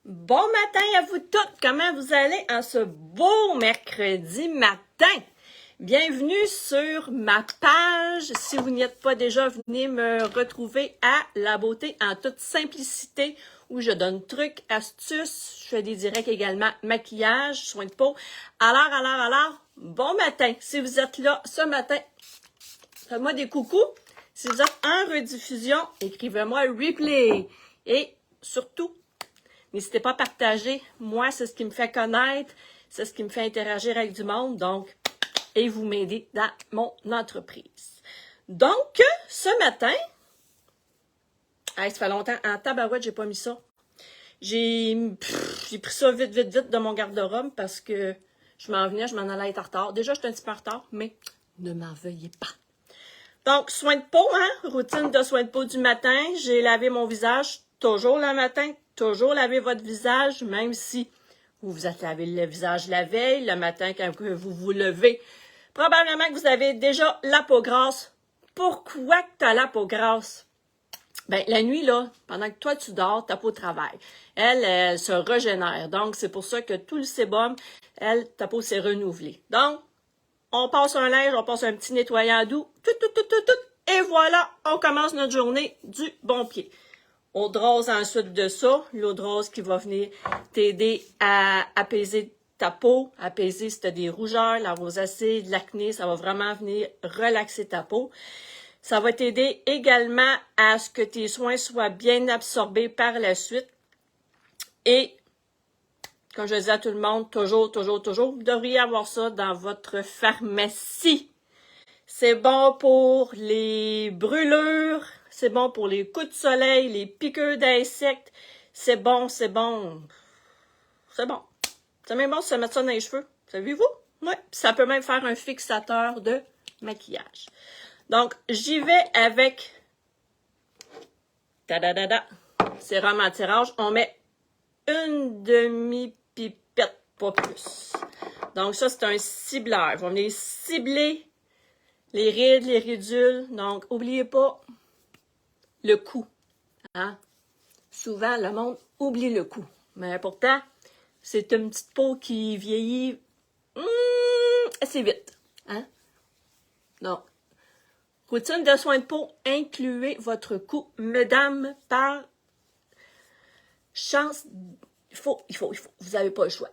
Bon matin à vous toutes! Comment vous allez en ce beau mercredi matin? Bienvenue sur ma page. Si vous n'y êtes pas déjà, venez me retrouver à La Beauté en toute simplicité où je donne trucs, astuces, je fais des directs également, maquillage, soins de peau. Alors, bon matin! Si vous êtes là ce matin, faites-moi des coucous. Si vous êtes en rediffusion, écrivez-moi replay. Et surtout, n'hésitez pas à partager. Moi, c'est ce qui me fait connaître, c'est ce qui me fait interagir avec du monde, donc, et vous m'aidez dans mon entreprise. Donc, ce matin, ça fait longtemps, en tabarouette, j'ai pas mis ça. J'ai pris ça vite de mon garde-robe parce que je m'en allais être en retard. Déjà, j'étais un petit peu en retard, mais ne m'en veuillez pas. Donc, soins de peau, routine de soins de peau du matin. J'ai lavé mon visage toujours le matin. Toujours laver votre visage, même si vous vous êtes lavé le visage la veille, le matin quand vous vous levez. Probablement que vous avez déjà la peau grasse. Pourquoi que tu as la peau grasse? Ben, la nuit, là, pendant que toi, tu dors, ta peau travaille. Elle se régénère. Donc, c'est pour ça que tout le sébum, ta peau s'est renouvelée. Donc, on passe un linge, on passe un petit nettoyant doux, et voilà, on commence notre journée du bon pied. Eau de rose ensuite de ça, l'eau de rose qui va venir t'aider à apaiser ta peau, apaiser si tu as des rougeurs, la rosacée, de l'acné, ça va vraiment venir relaxer ta peau. Ça va t'aider également à ce que tes soins soient bien absorbés par la suite. Et, comme je dis à tout le monde, toujours, vous devriez avoir ça dans votre pharmacie. C'est bon pour les brûlures, c'est bon pour les coups de soleil, les piqûres d'insectes. C'est bon. C'est même bon de se mettre ça dans les cheveux. Savez-vous? Oui. Ça peut même faire un fixateur de maquillage. Donc, j'y vais avec sérum anti-âge. On met une demi-pipette, pas plus. Donc, ça, c'est un cibleur. On va venir cibler les rides, les ridules. Donc, n'oubliez pas le cou. Souvent, le monde oublie le cou. Mais pourtant, c'est une petite peau qui vieillit assez vite. Donc, routine de soins de peau, incluez votre cou. Mesdames, par chance, il faut. Vous n'avez pas le choix.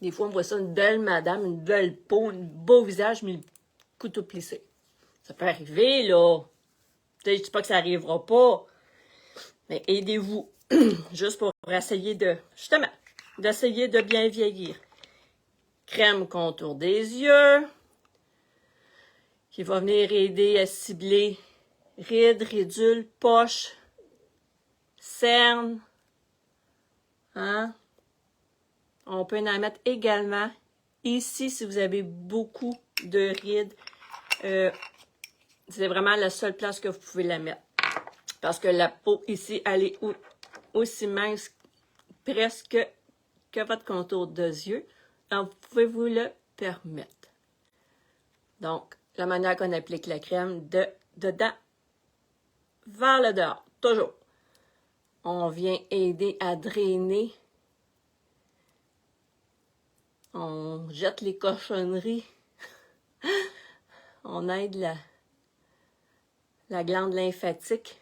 Des fois, on voit ça, une belle madame, une belle peau, un beau visage, mais le couteau plissé. Ça peut arriver, là. Je ne dis pas que ça n'arrivera pas. Mais aidez-vous. Juste pour essayer d'essayer de bien vieillir. Crème contour des yeux. Qui va venir aider à cibler rides, ridules, poches, cernes. On peut en mettre également ici si vous avez beaucoup de rides. C'est vraiment la seule place que vous pouvez la mettre. Parce que la peau ici, elle est aussi mince presque que votre contour de yeux. Donc, vous pouvez vous le permettre. Donc, la manière qu'on applique la crème de dedans vers le dehors. Toujours. On vient aider à drainer. On jette les cochonneries. On aide la glande lymphatique.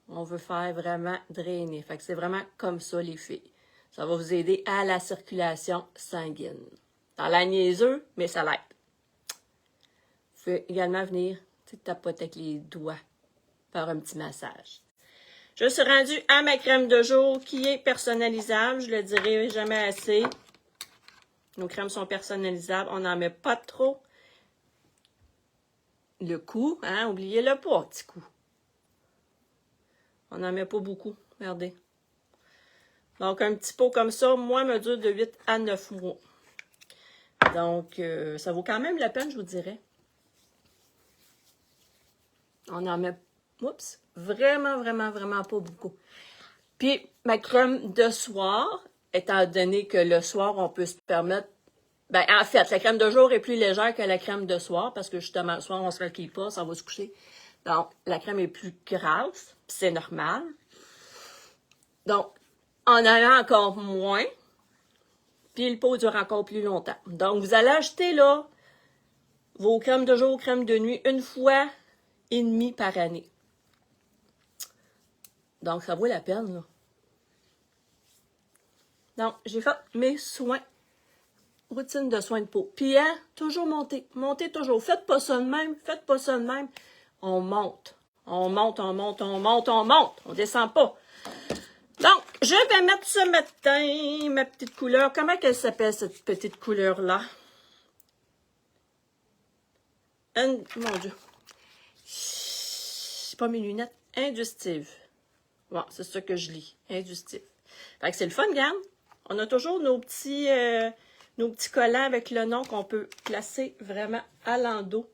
On veut faire vraiment drainer. Fait que c'est vraiment comme ça, les filles. Ça va vous aider à la circulation sanguine. Dans la niaiseux, mais ça l'aide. Vous pouvez également venir tapoter avec les doigts. Faire un petit massage. Je suis rendue à ma crème de jour qui est personnalisable. Je le dirai jamais assez. Nos crèmes sont personnalisables. On n'en met pas trop. Le cou, oubliez-le pas, petit coup. On n'en met pas beaucoup, regardez. Donc, un petit pot comme ça, moi, me dure de 8 à 9 mois. Donc, ça vaut quand même la peine, je vous dirais. On en met, vraiment pas beaucoup. Puis, ma crème de soir, étant donné que le soir, on peut se permettre. Ben, en fait, la crème de jour est plus légère que la crème de soir, parce que justement, le soir, on se maquille pas, ça va se coucher. Donc, la crème est plus grasse, c'est normal. Donc, en allant encore moins, puis le pot dure encore plus longtemps. Donc, vous allez acheter là vos crèmes de jour, crèmes de nuit, une fois et demie par année. Donc, ça vaut la peine, là. Donc, j'ai fait mes soins, routine de soins de peau. Puis, hein, toujours monter, montez toujours. Faites pas ça de même, faites pas ça de même. On monte, on monte, on monte, on monte, on monte. On descend pas. Donc, je vais mettre ce matin ma petite couleur. Comment qu'elle s'appelle, cette petite couleur-là? Mon Dieu. C'est pas mes lunettes. Industive. Bon, c'est ça que je lis. Industive. Fait que c'est le fun, regarde. On a toujours nos petits collants avec le nom qu'on peut placer vraiment à l'endos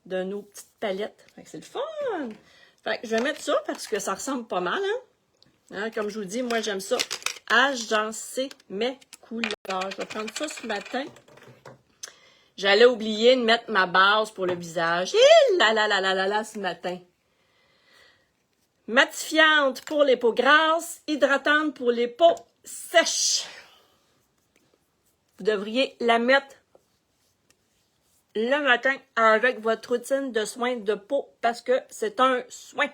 de nos petites palettes. Fait que c'est le fun. Fait que je vais mettre ça parce que ça ressemble pas mal, hein? Hein, comme je vous dis, moi, j'aime ça. Agencer mes couleurs. Je vais prendre ça ce matin. J'allais oublier de mettre ma base pour le visage. Et là, ce matin. Matifiante pour les peaux grasses, hydratante pour les peaux sèches. Vous devriez la mettre le matin avec votre routine de soins de peau parce que c'est un soin.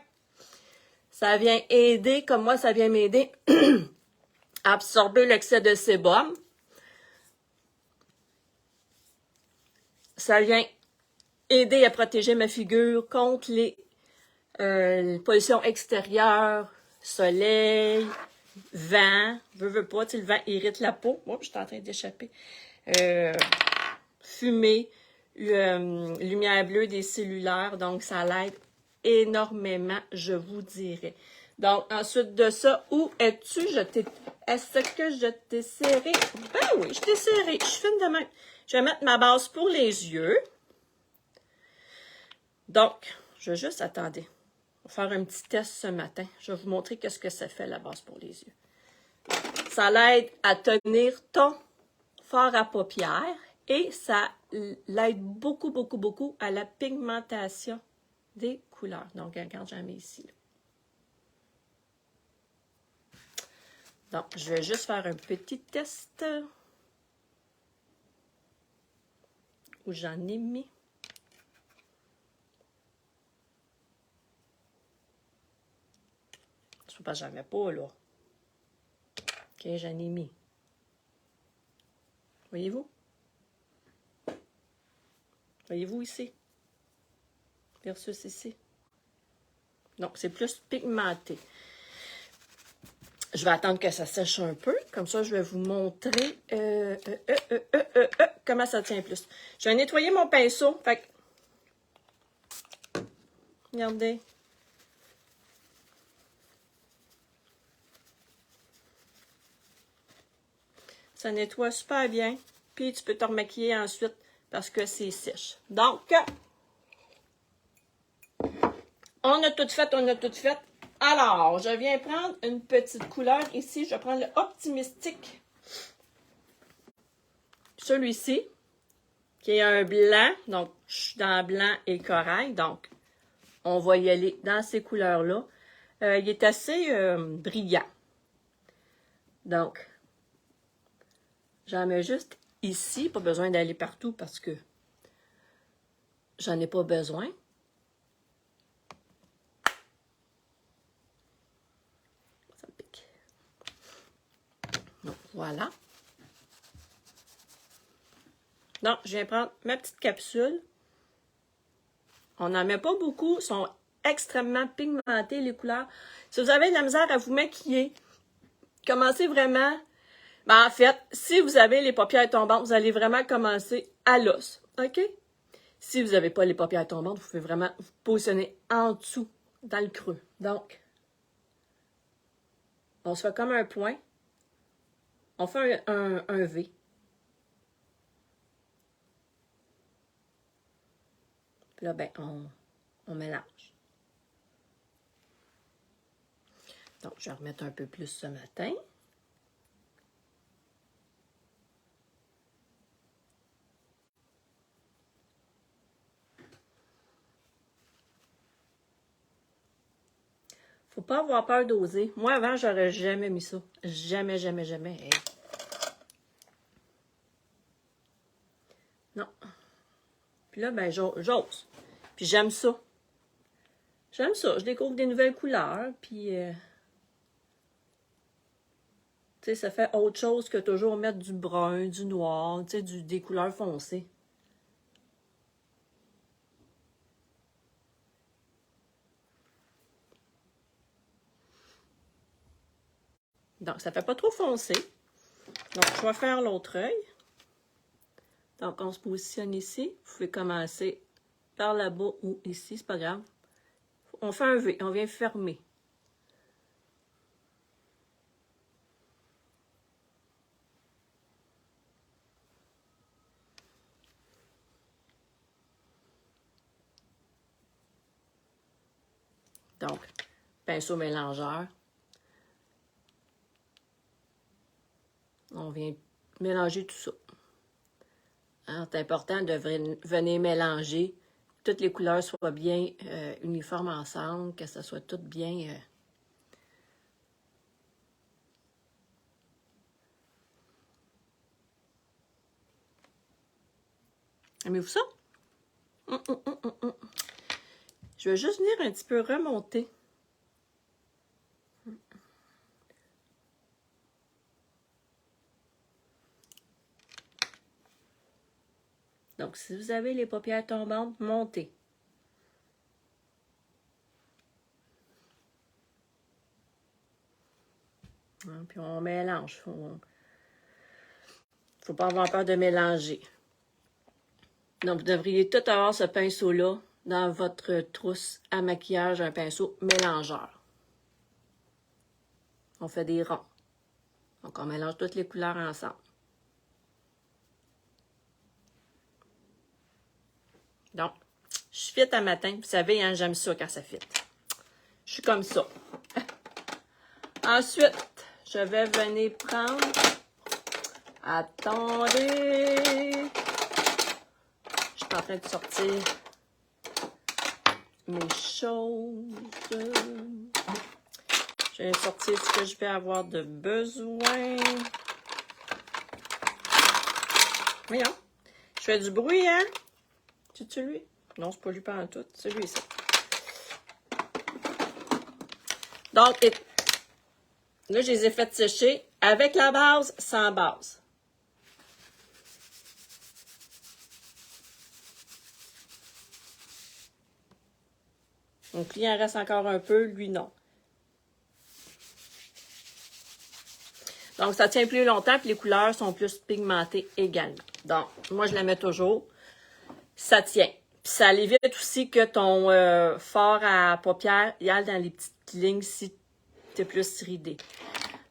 Ça vient aider, comme moi, ça vient m'aider à absorber l'excès de sébum. Ça vient aider à protéger ma figure contre les pollutions extérieures, soleil, vent. Veux pas, le vent irrite la peau. Oups, je suis en train d'échapper. Fumée, lumière bleue des cellulaires, donc ça l'aide énormément, je vous dirais. Donc, ensuite de ça, où es-tu? Est-ce que je t'ai serré? Ben oui, je t'ai serré. Je suis fine de même. Je vais mettre ma base pour les yeux. Donc, je vais juste, attendez, on va faire un petit test ce matin. Je vais vous montrer qu'est-ce que ça fait, la base pour les yeux. Ça l'aide à tenir ton fard à paupières et ça l'aide beaucoup, beaucoup, beaucoup à la pigmentation des couleurs. Donc, regarde, j'en mets ici. Là. Donc, je vais juste faire un petit test où j'en ai mis. Je ne sais pas, j'en mets pas, là. OK, j'en ai mis. Voyez-vous? Voyez-vous ici? Versus ici. Donc, c'est plus pigmenté. Je vais attendre que ça sèche un peu. Comme ça, je vais vous montrer comment ça tient plus. Je vais nettoyer mon pinceau. Fait que, regardez. Ça nettoie super bien. Puis, tu peux te remaquiller ensuite parce que c'est sèche. Donc, on a tout fait, on a tout fait. Alors, je viens prendre une petite couleur ici. Je vais prendre le Optimistic. Celui-ci, qui est un blanc. Donc, je suis dans blanc et corail. Donc, on va y aller dans ces couleurs-là. Il est assez brillant. Donc, j'en mets juste ici. Pas besoin d'aller partout parce que j'en ai pas besoin. Donc, voilà. Donc, je viens prendre ma petite capsule. On n'en met pas beaucoup. Ils sont extrêmement pigmentés, les couleurs. Si vous avez de la misère à vous maquiller, commencez vraiment... Ben, en fait, si vous avez les paupières tombantes, vous allez vraiment commencer à l'os. OK? Si vous n'avez pas les paupières tombantes, vous pouvez vraiment vous positionner en dessous, dans le creux. Donc, on se fait comme un point. On fait un V. Puis là, ben, on mélange. Donc, je vais remettre un peu plus ce matin. Faut pas avoir peur d'oser. Moi, avant, j'aurais jamais mis ça. Jamais, jamais, jamais. Hey. Non. Puis là, ben, j'ose. Puis j'aime ça. J'aime ça. Je découvre des nouvelles couleurs. Puis, tu sais, ça fait autre chose que toujours mettre du brun, du noir, tu sais, des couleurs foncées. Donc, ça fait pas trop foncé. Donc, je vais faire l'autre œil. Donc, on se positionne ici. Vous pouvez commencer par là-bas ou ici, c'est pas grave. On fait un V, on vient fermer. Donc, pinceau mélangeur. On vient mélanger tout ça. Alors, c'est important de venir mélanger, que toutes les couleurs soient bien uniformes ensemble, que ça soit tout bien... Aimez-vous ça? Je vais juste venir un petit peu remonter. Donc, si vous avez les paupières tombantes, montez. Puis on mélange. Faut pas avoir peur de mélanger. Donc, vous devriez tout avoir ce pinceau-là dans votre trousse à maquillage, un pinceau mélangeur. On fait des ronds. Donc, on mélange toutes les couleurs ensemble. Donc, je fit à matin. Vous savez, hein, j'aime ça quand ça fit. Je suis comme ça. Ensuite, je vais venir prendre... Attendez! Je suis en train de sortir mes choses. Je vais sortir ce que je vais avoir de besoin. Voyons. Je fais du bruit, hein? C'est-tu lui? Non, c'est pas lui pas en tout. C'est lui, ça. Donc, là, je les ai fait sécher avec la base, sans base. Donc, lui, il en reste encore un peu, lui, non. Donc, ça tient plus longtemps, puis les couleurs sont plus pigmentées également. Donc, moi, je la mets toujours. Ça tient. Puis ça évite aussi que ton fard à paupières y aille dans les petites lignes si tu es plus ridé.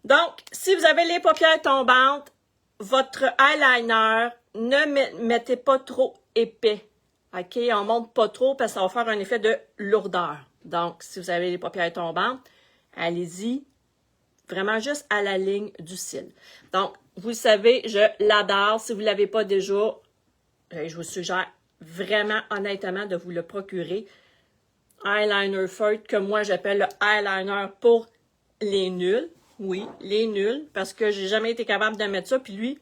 Donc, si vous avez les paupières tombantes, votre eyeliner, ne mettez pas trop épais. OK? On monte pas trop parce que ça va faire un effet de lourdeur. Donc, si vous avez les paupières tombantes, allez-y vraiment juste à la ligne du cil. Donc, vous le savez, je l'adore. Si vous ne l'avez pas déjà, je vous suggère vraiment, honnêtement, de vous le procurer. Eyeliner feutre, que moi, j'appelle le eyeliner pour les nuls. Oui, les nuls, parce que j'ai jamais été capable de mettre ça. Puis lui,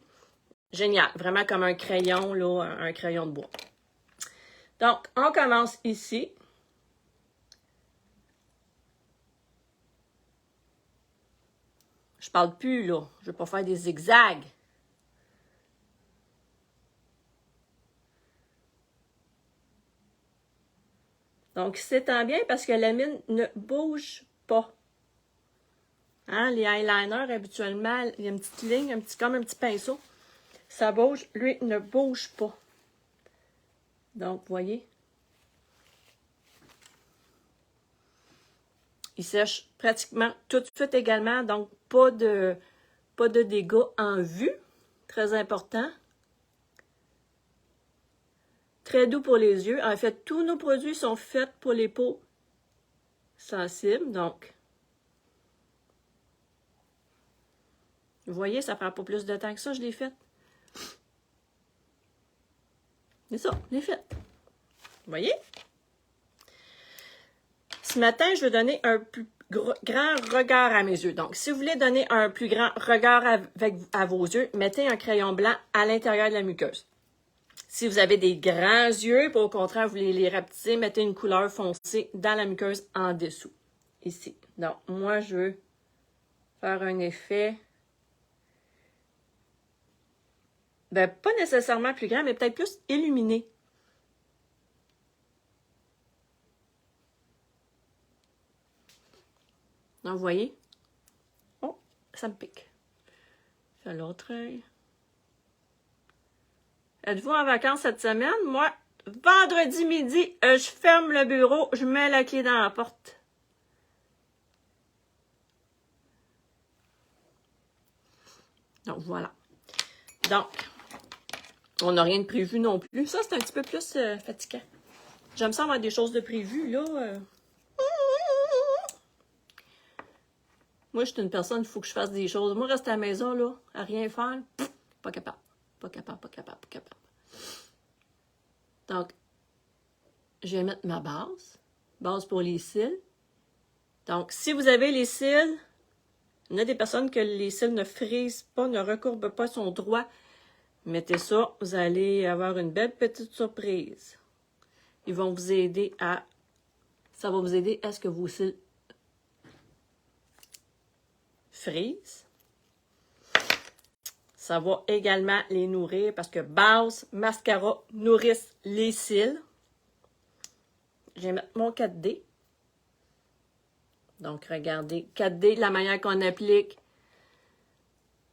génial. Vraiment comme un crayon, là, un crayon de bois. Donc, on commence ici. Je parle plus, là. Je ne vais pas faire des zigzags. Donc, c'est tant bien parce que la mine ne bouge pas. Hein, les eyeliners, habituellement, il y a une petite ligne, comme un petit pinceau. Ça bouge. Lui, ne bouge pas. Donc, vous voyez. Il sèche pratiquement tout de suite également. Donc, pas de dégâts en vue. Très important. Très doux pour les yeux. En fait, tous nos produits sont faits pour les peaux sensibles. Donc, vous voyez, ça prend pas plus de temps que ça, je l'ai fait. C'est ça, je l'ai fait. Vous voyez? Ce matin, je vais donner grand regard à mes yeux. Donc, si vous voulez donner un plus grand regard à vos yeux, mettez un crayon blanc à l'intérieur de la muqueuse. Si vous avez des grands yeux, puis au contraire, vous voulez les rapetisser, mettez une couleur foncée dans la muqueuse en dessous. Ici. Donc, moi, je veux faire un effet, ben, pas nécessairement plus grand, mais peut-être plus illuminé. Donc, vous voyez? Oh, ça me pique. Je fais l'autre œil. Êtes-vous en vacances cette semaine? Moi, vendredi midi, je ferme le bureau, je mets la clé dans la porte. Donc, voilà. Donc, on n'a rien de prévu non plus. Ça, c'est un petit peu plus fatigant. J'aime ça avoir des choses de prévues, là. Moi, je suis une personne, il faut que je fasse des choses. Moi, rester à la maison, là, à rien faire, pas capable. Pas capable, pas capable, pas capable. Donc, je vais mettre ma base. Base pour les cils. Donc, si vous avez les cils, il y a des personnes que les cils ne frisent pas, ne recourbent pas, sont droits. Mettez ça, vous allez avoir une belle petite surprise. Ils vont vous aider à... Ça va vous aider à ce que vos cils frisent. Ça va également les nourrir parce que base, mascara nourrissent les cils. Je vais mettre mon 4D. Donc, regardez, 4D, la manière qu'on applique,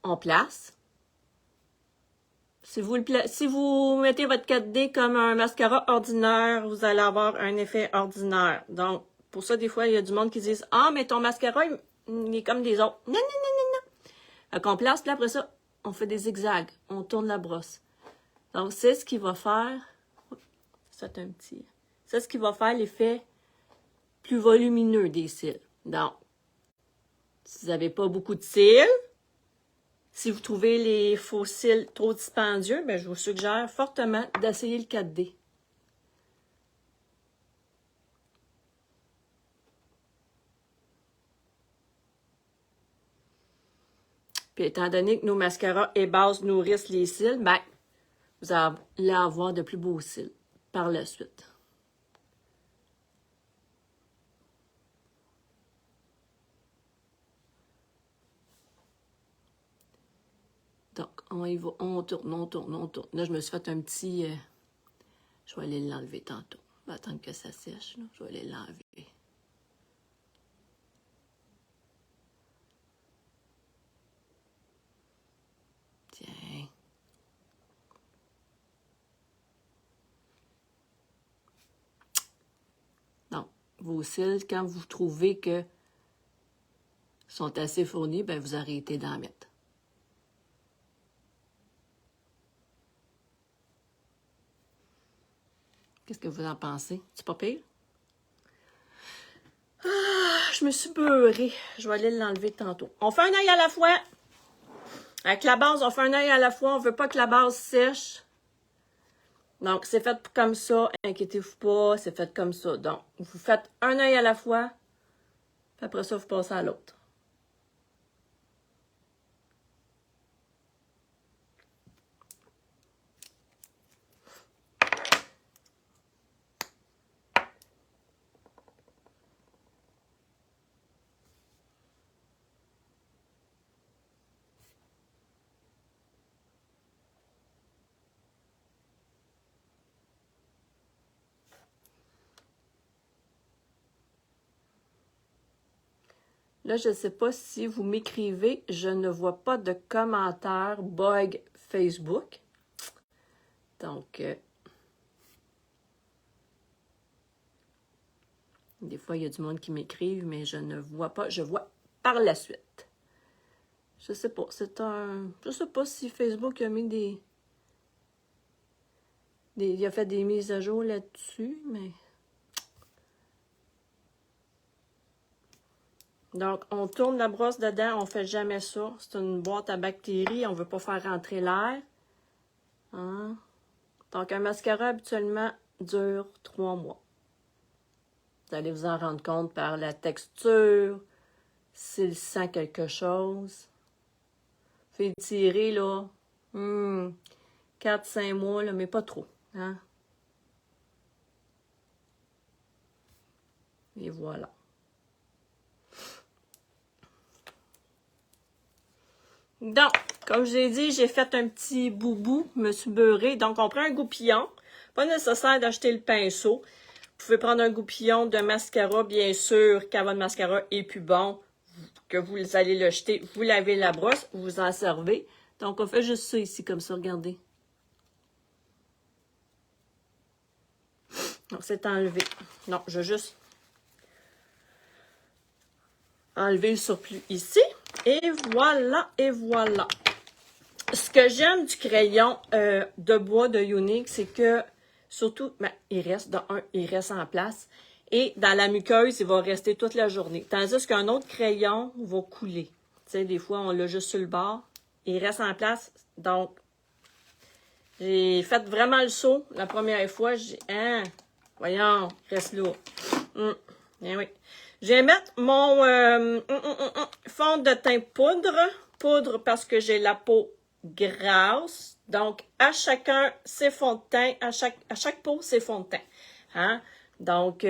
on place. Si vous mettez votre 4D comme un mascara ordinaire, vous allez avoir un effet ordinaire. Donc, pour ça, des fois, il y a du monde qui dit « Ah, mais ton mascara, il est comme des autres. » Non, non, non, non, non. Fait qu'on place, puis après ça, on fait des zigzags. On tourne la brosse. Donc, c'est ce qui va faire... C'est un petit... C'est ce qui va faire l'effet plus volumineux des cils. Donc, si vous n'avez pas beaucoup de cils, si vous trouvez les faux cils trop dispendieux, ben, je vous suggère fortement d'essayer le 4D. Puis, étant donné que nos mascaras et bases nourrissent les cils, ben, vous allez avoir de plus beaux cils par la suite. Donc, on y va, on tourne, on tourne, on tourne. Là, je me suis fait un petit... je vais aller l'enlever tantôt. Je vais attendre que ça sèche. Là. Je vais aller l'enlever. Tiens. Donc, vos cils, quand vous trouvez que sont assez fournis, ben vous arrêtez d'en mettre. Qu'est-ce que vous en pensez? C'est pas pire? Ah, je me suis beurrée. Je vais aller l'enlever tantôt. On fait un œil à la fois. Avec la base, on fait un œil à la fois. On ne veut pas que la base sèche. Donc, c'est fait comme ça. Inquiétez-vous pas, c'est fait comme ça. Donc, vous faites un œil à la fois. Puis après ça, vous passez à l'autre. Là, je ne sais pas si vous m'écrivez. Je ne vois pas de commentaires bug Facebook. Donc, des fois, il y a du monde qui m'écrive, mais je ne vois pas. Je vois par la suite. Je sais pas. Je sais pas si Facebook a mis il a fait des mises à jour là-dessus, mais... Donc, on tourne la brosse dedans, on fait jamais ça. C'est une boîte à bactéries, on veut pas faire rentrer l'air. Hein? Donc, un mascara, habituellement, dure 3 mois. Vous allez vous en rendre compte par la texture, s'il sent quelque chose. Fait tirer, là, 4-5 mois, là, mais pas trop. Hein? Et voilà. Donc, comme je l'ai dit, j'ai fait un petit boubou, je me suis beurrée. Donc, on prend un goupillon. Pas nécessaire d'acheter le pinceau. Vous pouvez prendre un goupillon de mascara, bien sûr, quand votre mascara est plus bon, que vous allez le jeter. Vous lavez la brosse, vous en servez. Donc, on fait juste ça ici, comme ça, regardez. Donc, c'est enlevé. Non, je vais juste enlever le surplus ici. Et voilà, et voilà. Ce que j'aime du crayon de bois de Younique, c'est que, surtout, ben, il reste en place. Et dans la muqueuse, il va rester toute la journée. Tandis qu'un autre crayon va couler. Tu sais, des fois, on l'a juste sur le bord. Il reste en place. Donc, j'ai fait vraiment le saut la première fois. J'ai voyons, reste là. Bien oui. Je vais mettre mon fond de teint poudre. Poudre parce que j'ai la peau grasse. Donc, à chacun, ses fonds de teint. À chaque peau, ses fonds de teint. Hein? Donc,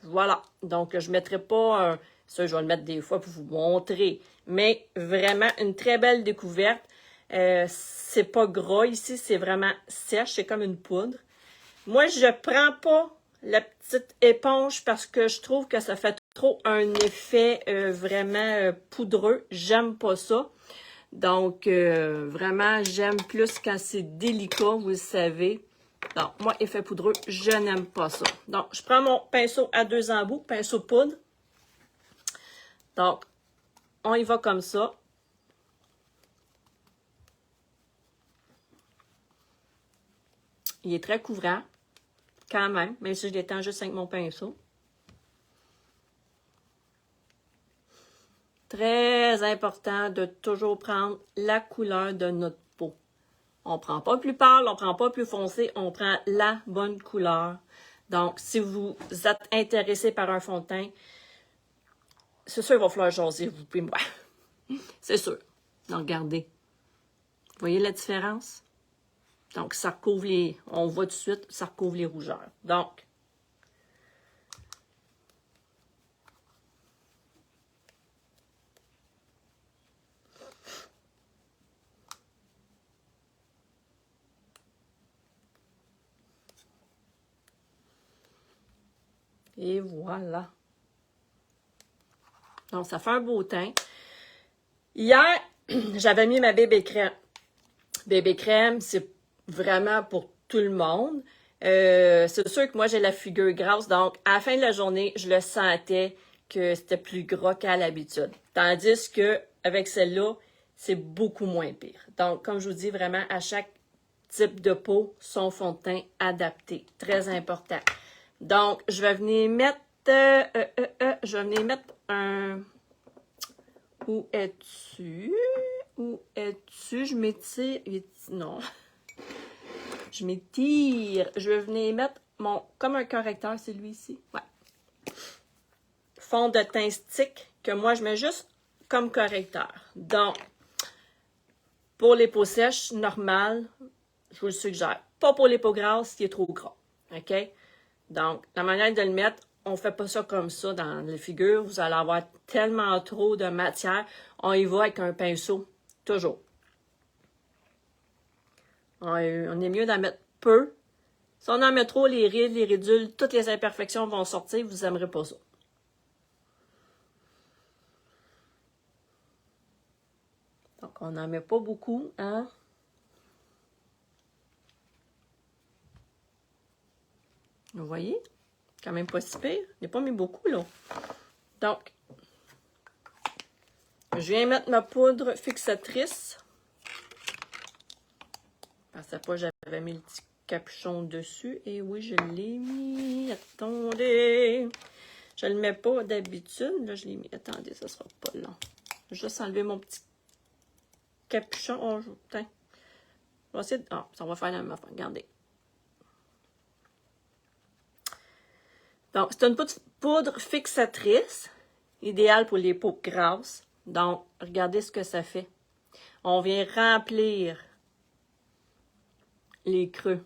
voilà. Donc, je ne mettrai pas... ça, je vais le mettre des fois pour vous montrer. Mais vraiment, une très belle découverte. C'est pas gras ici, c'est vraiment sèche. C'est comme une poudre. Moi, je prends pas la petite éponge parce que je trouve que ça fait trop un effet vraiment poudreux. J'aime pas ça. Donc, vraiment, j'aime plus quand c'est délicat, vous le savez. Donc, moi, effet poudreux, je n'aime pas ça. Donc, je prends mon pinceau à 2 embouts, pinceau poudre. Donc, on y va comme ça. Il est très couvrant, quand même si je l'étends juste avec mon pinceau. Très important de toujours prendre la couleur de notre peau. On ne prend pas plus pâle, on ne prend pas plus foncé, on prend la bonne couleur. Donc, si vous êtes intéressé par un fond de teint, c'est sûr qu'il va falloir jaser, vous pouvez me voir. C'est sûr. Donc, regardez. Vous voyez la différence? Donc, ça recouvre les... On voit tout de suite, ça recouvre les rougeurs. Donc, et voilà. Donc, ça fait un beau teint. Hier, j'avais mis ma bébé crème. Bébé crème, c'est vraiment pour tout le monde. C'est sûr que moi, j'ai la figure grasse. Donc, à la fin de la journée, je le sentais que c'était plus gras qu'à l'habitude. Tandis que avec celle-là, c'est beaucoup moins pire. Donc, comme je vous dis, vraiment, à chaque type de peau, son fond de teint adapté. Très important. Donc, je vais venir mettre... un... Où es-tu? Où es-tu? Je m'étire. Non. Je m'étire. Je vais venir mettre mon... Comme un correcteur, c'est lui ici. Ouais. Fond de teint stick que moi, je mets juste comme correcteur. Donc, pour les peaux sèches, normales, je vous le suggère. Pas pour les peaux grasses, qui est trop gras. OK? Donc, la manière de le mettre, on ne fait pas ça comme ça dans les figures. Vous allez avoir tellement trop de matière. On y va avec un pinceau, toujours. On est mieux d'en mettre peu. Si on en met trop, les rides, les ridules, toutes les imperfections vont sortir. Vous n'aimerez pas ça. Donc, on n'en met pas beaucoup, hein? Vous voyez? Quand même pas si pire. Je n'ai pas mis beaucoup, là. Donc, je viens mettre ma poudre fixatrice. Je ne pensais pas que j'avais mis le petit capuchon dessus. Et oui, je l'ai mis. Attendez. Je ne le mets pas d'habitude. Là, je l'ai mis. Attendez, ça ne sera pas long. Je vais juste enlever mon petit capuchon. Oh, putain. Je vais essayer de... Ah, ça va faire la même affaire. Regardez. Donc, c'est une poudre fixatrice, idéale pour les peaux grasses. Donc, regardez ce que ça fait. On vient remplir les creux.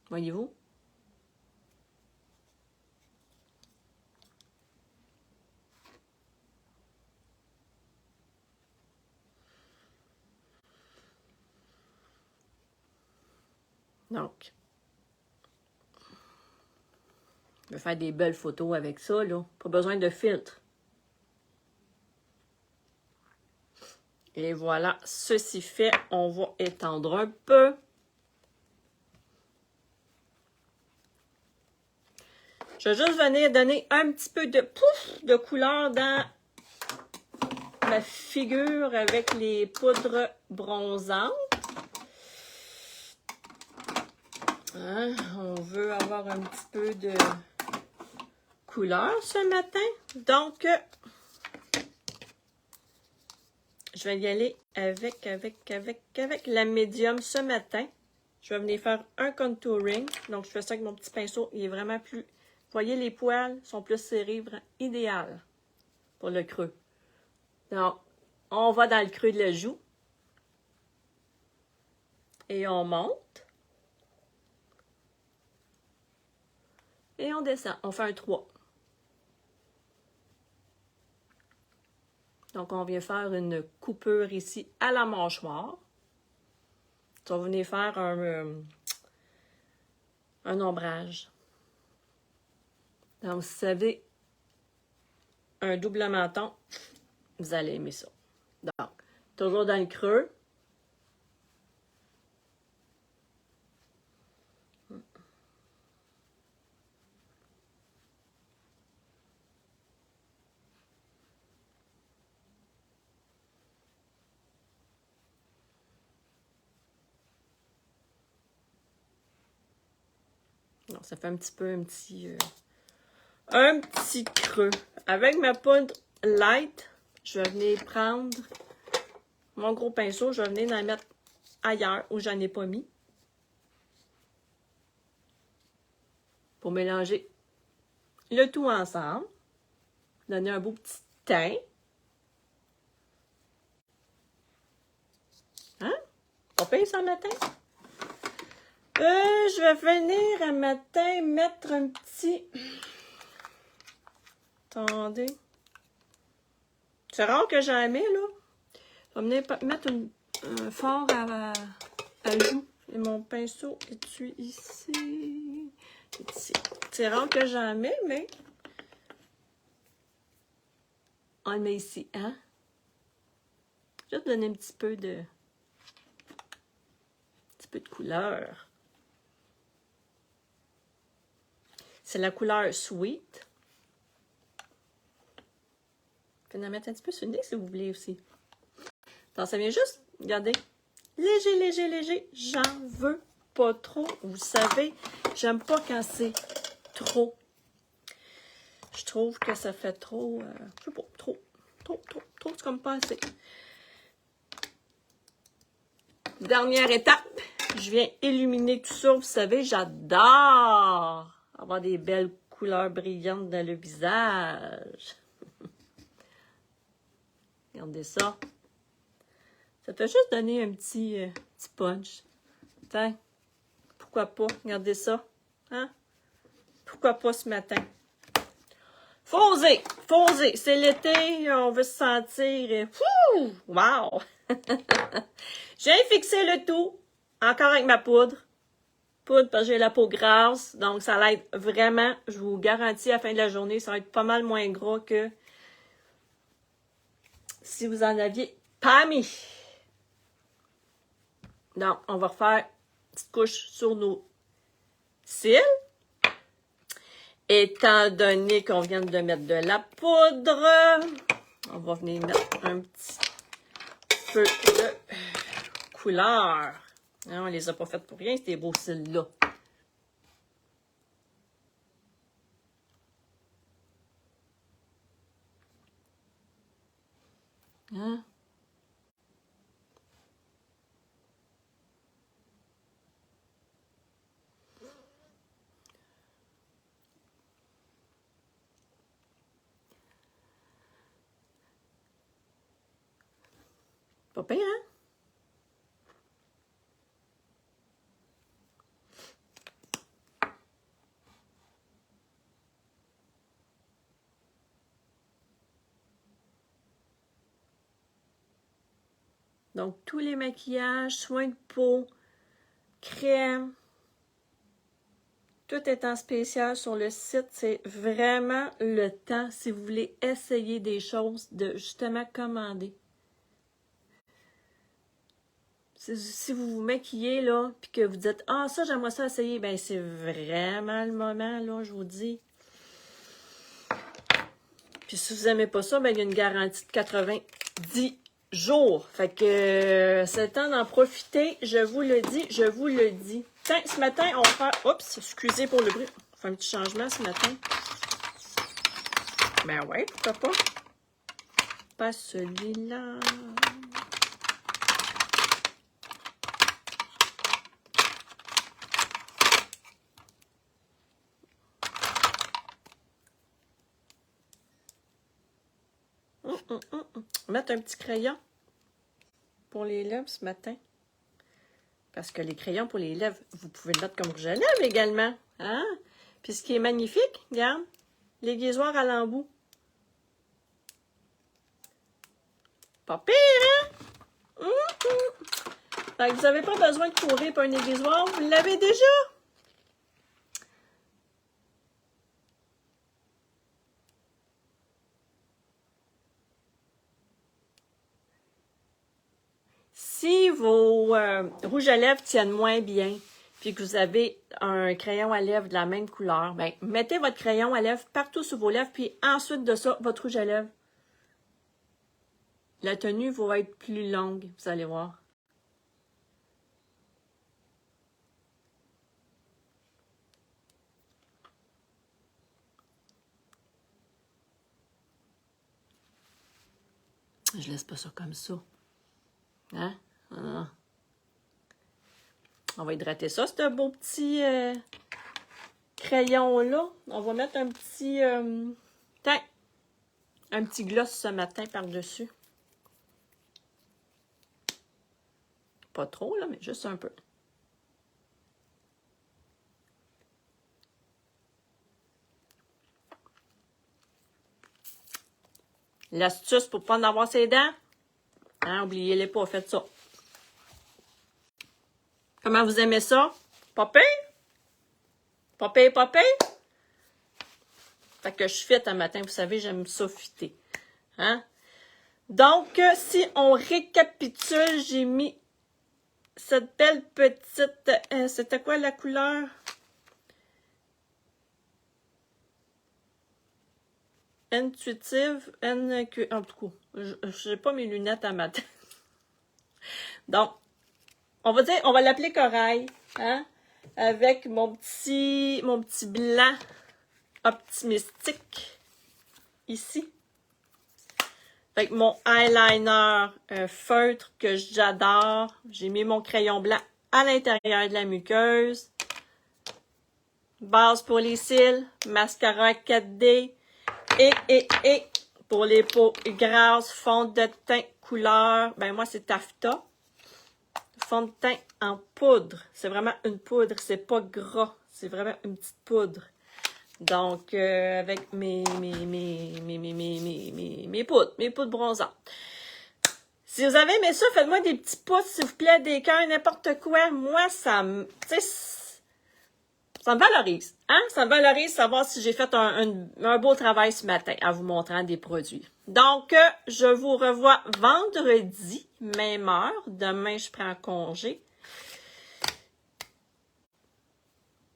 Voyez-vous? Donc, je vais faire des belles photos avec ça, là. Pas besoin de filtre. Et voilà, ceci fait, on va étendre un peu. Je vais juste venir donner un petit peu de pouf de couleur dans ma figure avec les poudres bronzantes. Hein? On veut avoir un petit peu de couleur ce matin. Donc, je vais y aller avec la médium ce matin. Je vais venir faire un contouring. Donc, je fais ça avec mon petit pinceau. Il est vraiment plus... Vous voyez, les poils sont plus serrés, idéal pour le creux. Donc, on va dans le creux de la joue. Et on monte. Et on descend. On fait un 3. Donc, on vient faire une coupure ici à la mâchoire. On va venir faire un ombrage. Donc, si vous avez un double menton, vous allez aimer ça. Donc, toujours dans le creux. Donc, ça fait un petit creux. Avec ma poudre light, je vais venir prendre mon gros pinceau, je vais venir en mettre ailleurs où j'en ai pas mis. Pour mélanger le tout ensemble. Donner un beau petit teint. Hein? On paye ça le matin? Je vais venir un matin mettre un petit... Attendez. C'est rare que j'en mets, là. Je vais venir mettre un fard à joue. Et mon pinceau est-tu ici? Ici. C'est rare que j'en mets, mais... On le met ici, hein? Juste donner un petit peu de couleur. C'est la couleur Sweet. Je vais en mettre un petit peu sur le nez si vous voulez aussi. Donc, ça vient juste, regardez, léger, léger, léger. J'en veux pas trop. Vous savez, j'aime pas quand c'est trop. Je trouve que ça fait trop, je sais pas, trop, c'est comme pas assez. Dernière étape, je viens illuminer tout ça. Vous savez, j'adore avoir des belles couleurs brillantes dans le visage. Regardez ça. Ça fait juste donner un petit punch. Tiens, pourquoi pas? Regardez ça. Hein? Pourquoi pas ce matin? Faut oser, faut oser. C'est l'été, on veut se sentir... Wow! J'ai fixé le tout, encore avec ma poudre. Poudre parce que j'ai la peau grasse, donc ça l'aide vraiment. Je vous garantis, à la fin de la journée, ça va être pas mal moins gras que si vous en aviez pas mis. Donc, on va refaire une petite couche sur nos cils. Étant donné qu'on vient de mettre de la poudre, on va venir mettre un petit peu de couleur. Non, on les a pas faites pour rien, ces beaux cils-là. Hein? Pas pire, hein? Donc, tous les maquillages, soins de peau, crème, tout est en spécial sur le site. C'est vraiment le temps si vous voulez essayer des choses de justement commander. Si vous vous maquillez, là, puis que vous dites « Ah, ça, j'aimerais ça essayer », ben c'est vraiment le moment, là, je vous dis. Puis si vous n'aimez pas ça, ben il y a une garantie de 90 jours. Fait que c'est le temps d'en profiter, je vous le dis, je vous le dis. Tiens, ce matin, on va faire... Oups, excusez pour le bruit. On fait un petit changement ce matin. Ben ouais, pourquoi pas. Pas celui-là. Mettre un petit crayon pour les lèvres ce matin. Parce que les crayons pour les lèvres, vous pouvez le mettre comme rouge à lèvres également. Hein? Puis ce qui est magnifique, regarde, l'aiguisoir à l'embout. Pas pire, hein? Fait que vous n'avez pas besoin de courir pour un aiguisoir, vous l'avez déjà. Si vos rouges à lèvres tiennent moins bien, puis que vous avez un crayon à lèvres de la même couleur, ben, mettez votre crayon à lèvres partout sur vos lèvres, puis ensuite de ça, votre rouge à lèvres. La tenue va être plus longue, vous allez voir. Je laisse pas ça comme ça. Hein? Ah. On va hydrater ça, ce beau petit crayon-là. On va mettre un petit... un petit gloss ce matin par-dessus. Pas trop, là, mais juste un peu. L'astuce pour ne pas en avoir ses dents, hein, oubliez-les pas, faites ça. Comment vous aimez ça? Pas pire? Pas pire, pas pire? Fait que je fitte un matin, vous savez, j'aime ça fitter. Hein? Donc, si on récapitule, j'ai mis cette belle petite... c'était quoi la couleur? Intuitive, en tout cas, je n'ai pas mes lunettes à matin. Donc, on va l'appeler corail, hein? Avec mon petit blanc optimistique ici. Avec mon eyeliner feutre que j'adore. J'ai mis mon crayon blanc à l'intérieur de la muqueuse. Base pour les cils, mascara 4D. Et pour les peaux grasses, fond de teint couleur, ben moi c'est taffetas. Fond de teint en poudre. C'est vraiment une poudre, c'est pas gras. C'est vraiment une petite poudre. Donc, avec mes poudres bronzantes. Si vous avez aimé ça, faites-moi des petits pouces, s'il vous plaît, des cœurs, n'importe quoi. Moi, ça me valorise. Hein? Ça me valorise de savoir si j'ai fait un beau travail ce matin en vous montrant des produits. Donc, je vous revois vendredi, même heure. Demain, je prends congé.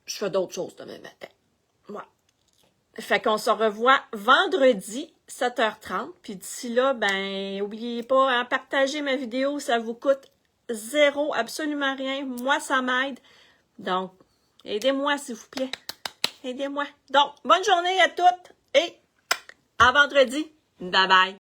Je fais d'autres choses demain matin. Ouais. Fait qu'on se revoit vendredi, 7h30. Puis d'ici là, ben, n'oubliez pas, hein, partagez ma vidéo. Ça vous coûte zéro, absolument rien. Moi, ça m'aide. Donc, aidez-moi, s'il vous plaît. Aidez-moi. Donc, bonne journée à toutes et à vendredi. Bye bye.